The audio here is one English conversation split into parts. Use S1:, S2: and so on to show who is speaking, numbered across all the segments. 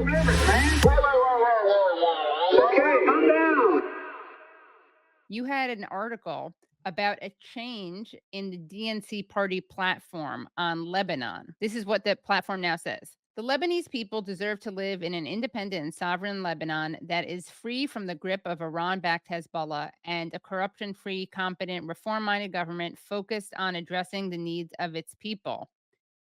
S1: Okay, calm down.
S2: You had an article about a change in the DNC party platform on Lebanon. This is what the platform now says. The Lebanese people deserve to live in an independent and sovereign Lebanon that is free from the grip of Iran backed Hezbollah and a corruption free, competent, reform minded government focused on addressing the needs of its people.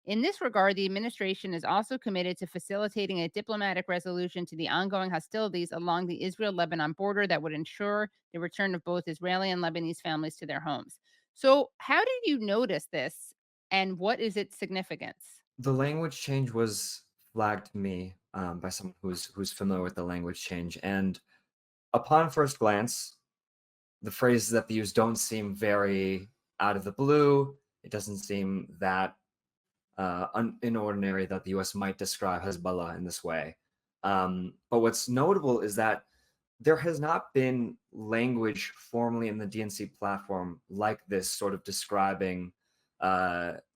S2: In this regard, the administration is also committed to facilitating a diplomatic resolution to the ongoing hostilities along the Israel Lebanon border that would ensure the return of both Israeli and Lebanese families to their homes. So, how did you notice this and what is its significance?
S3: The language change was flagged to me by someone who's familiar with the language change, and upon first glance, the phrases that they use don't seem very out of the blue. It doesn't seem that inordinary that the U.S. might describe Hezbollah in this way. But what's notable is that there has not been language formally in the DNC platform like this, sort of describing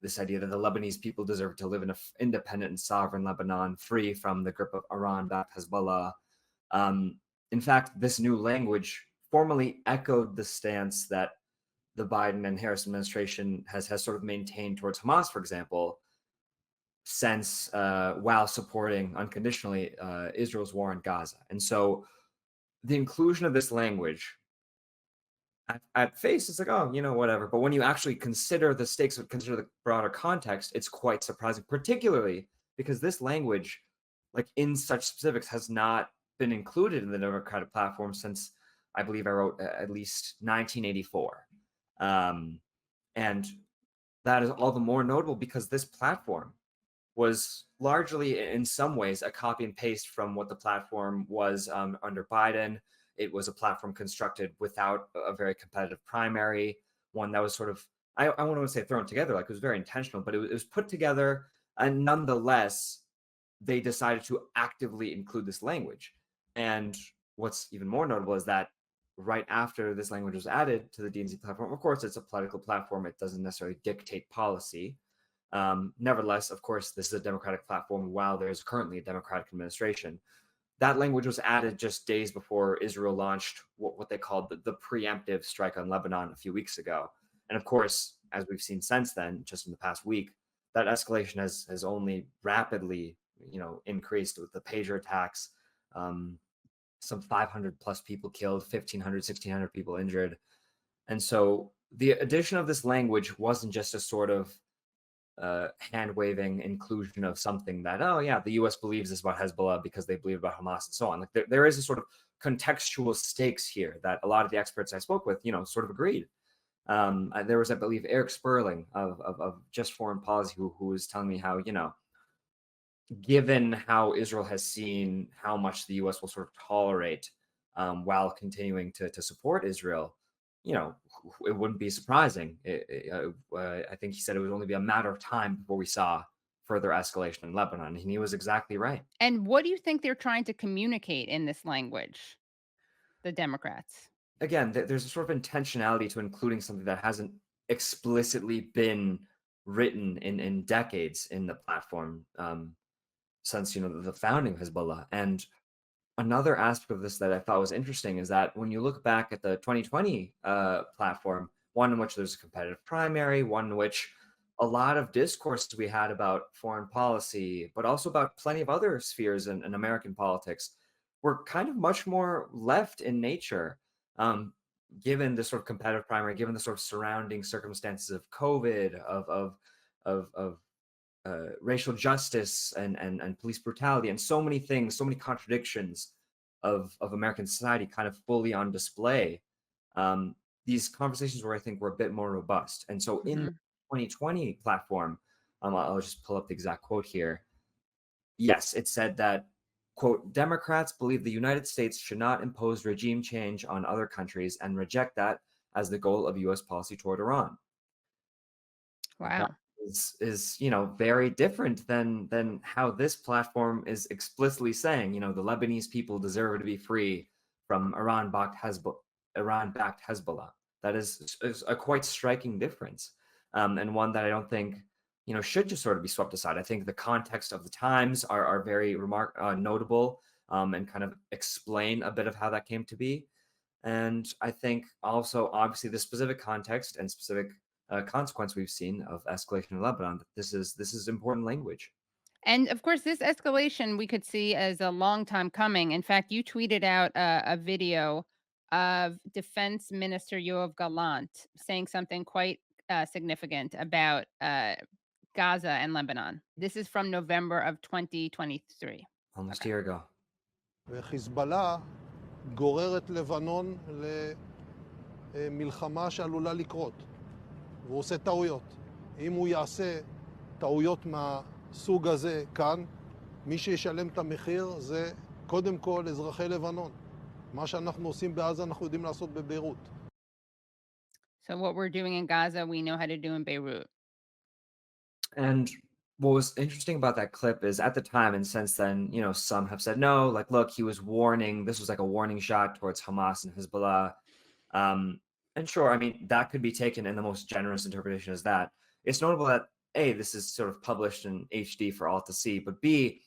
S3: this idea that the Lebanese people deserve to live in an independent and sovereign Lebanon, free from the grip of Iran-backed Hezbollah. In fact, this new language formally echoed the stance that the Biden and Harris administration has sort of maintained towards Hamas, for example, since while supporting unconditionally Israel's war in Gaza. And so the inclusion of this language at face, it's like, oh, whatever. But when you actually consider the stakes, consider the broader context, it's quite surprising, particularly because this language, like in such specifics, has not been included in the Democratic platform since, I believe I wrote at least 1984. And that is all the more notable because this platform was largely, in some ways, a copy and paste from what the platform was under Biden. It was a platform constructed without a very competitive primary, one that was sort of, I want to say thrown together, like it was very intentional, but it was put together, and nonetheless, they decided to actively include this language. And what's even more notable is that right after this language was added to the DNC platform, of course, it's a political platform. It doesn't necessarily dictate policy. Nevertheless, of course, this is a Democratic platform while there's currently a Democratic administration. That language was added just days before Israel launched what they called the preemptive strike on Lebanon a few weeks ago. And of course, as we've seen since then, just in the past week, that escalation has only rapidly, increased with the pager attacks, some 500 plus people killed, 1,500, 1,600 people injured. And so the addition of this language wasn't just a sort of hand-waving inclusion of something that, oh yeah, the U.S. believes this about Hezbollah because they believe about Hamas and so on. Like there is a sort of contextual stakes here that a lot of the experts I spoke with, sort of agreed. There was, I believe, Eric Sperling of Just Foreign Policy who was telling me how, given how Israel has seen how much the U.S. will sort of tolerate while continuing to support Israel, it wouldn't be surprising. I think he said it would only be a matter of time before we saw further escalation in Lebanon. And he was exactly right.
S2: And what do you think they're trying to communicate in this language, the Democrats?
S3: Again, there's a sort of intentionality to including something that hasn't explicitly been written in decades in the platform since, the founding of Hezbollah. And another aspect of this that I thought was interesting is that when you look back at the 2020 platform, one in which there's a competitive primary, one in which a lot of discourse we had about foreign policy, but also about plenty of other spheres in American politics, were kind of much more left in nature, given the sort of competitive primary, given the sort of surrounding circumstances of COVID, of racial justice and police brutality, and so many things, so many contradictions of American society kind of fully on display. These conversations were a bit more robust. And so in the 2020 platform, I'll just pull up the exact quote here. Yes, it said that, quote, Democrats believe the United States should not impose regime change on other countries and reject that as the goal of U.S. policy toward Iran.
S2: Wow.
S3: Is very different than how this platform is explicitly saying, the Lebanese people deserve to be free from Iran-backed Hezbollah. That is a quite striking difference, and one that I don't think should just sort of be swept aside. I think the context of the times are very notable, and kind of explain a bit of how that came to be. And I think also, obviously, the specific context and specific consequence we've seen of escalation in Lebanon, that this is important language.
S2: And of course, this escalation we could see as a long time coming. In fact, you tweeted out a video of Defense Minister Yoav Gallant saying something quite significant about Gaza and Lebanon. This is from November of 2023.
S3: Almost a year ago.
S4: וחיזבאללה גורר את לבנון למלחמה שעלולה לקרות. והוא עושה טעויות. אם הוא יעשה טעויות מהסוג הזה כאן, מי שישלם את המחיר זה קודם כל אזרחי לבנון. מה שאנחנו עושים בעזה אנחנו יודעים לעשות בביירות.
S2: So what we're doing in Gaza, we know how to do in Beirut.
S3: And what was interesting about that clip is, at the time, and since then, some have said, no, like, look, he was warning, this was like a warning shot towards Hamas and Hezbollah. And sure, I mean, that could be taken in the most generous interpretation as that. It's notable that, A, this is sort of published in HD for all to see, but B,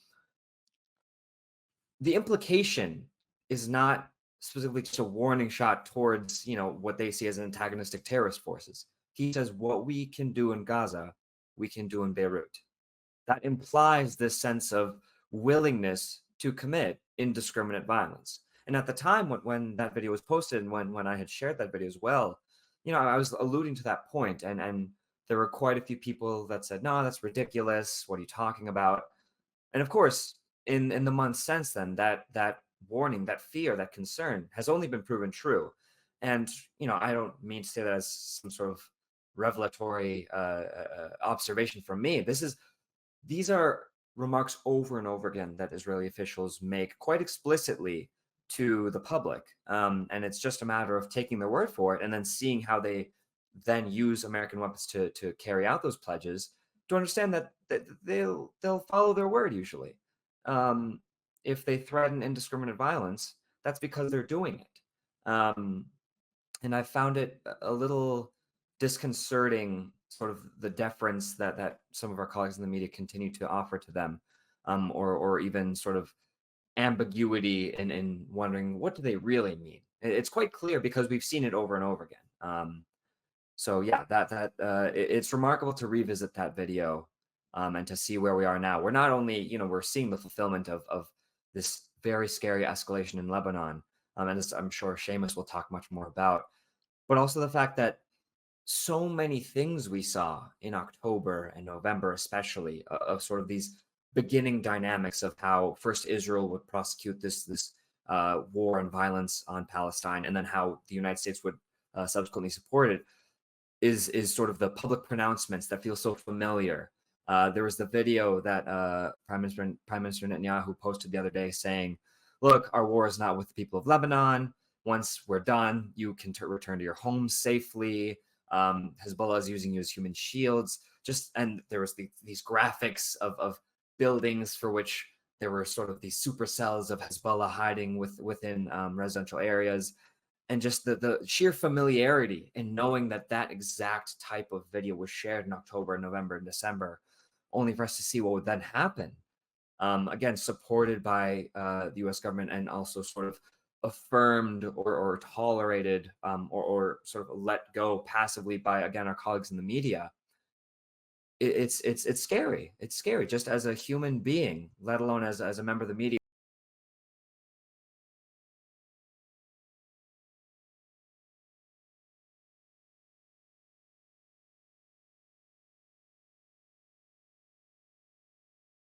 S3: the implication is not specifically just a warning shot towards, what they see as antagonistic terrorist forces. He says, what we can do in Gaza, we can do in Beirut. That implies this sense of willingness to commit indiscriminate violence. And at the time when that video was posted, and when I had shared that video as well, I was alluding to that point, and there were quite a few people that said, no, that's ridiculous. What are you talking about? And of course, in the months since then, that warning, that fear, that concern has only been proven true. And, I don't mean to say that as some sort of revelatory observation from me. These are remarks over and over again that Israeli officials make quite explicitly to the public. And it's just a matter of taking their word for it and then seeing how they then use American weapons to carry out those pledges, to understand that they'll follow their word usually. If they threaten indiscriminate violence, that's because they're doing it. And I found it a little disconcerting, sort of the deference that some of our colleagues in the media continue to offer to them, or even sort of ambiguity in wondering, what do they really mean? It's quite clear because we've seen it over and over again. So yeah, it's remarkable to revisit that video, and to see where we are now. We're not only, we're seeing the fulfillment of this very scary escalation in Lebanon, and this, I'm sure Seamus will talk much more about, but also the fact that so many things we saw in October and November, especially, of sort of these beginning dynamics of how first Israel would prosecute this war and violence on Palestine, and then how the United States would subsequently support it, is sort of the public pronouncements that feel so familiar. There was the video that Prime Minister Netanyahu posted the other day saying, look, our war is not with the people of Lebanon. Once we're done, you can return to your homes safely. Hezbollah is using you as human shields. And there was these graphics of buildings for which there were sort of these supercells of Hezbollah hiding within residential areas. And just the sheer familiarity in knowing that exact type of video was shared in October, November, and December, only for us to see what would then happen. Again, supported by the US government, and also sort of affirmed or tolerated, or sort of let go passively by, again, our colleagues in the media. It's scary. It's scary just as a human being, let alone as a member of the media.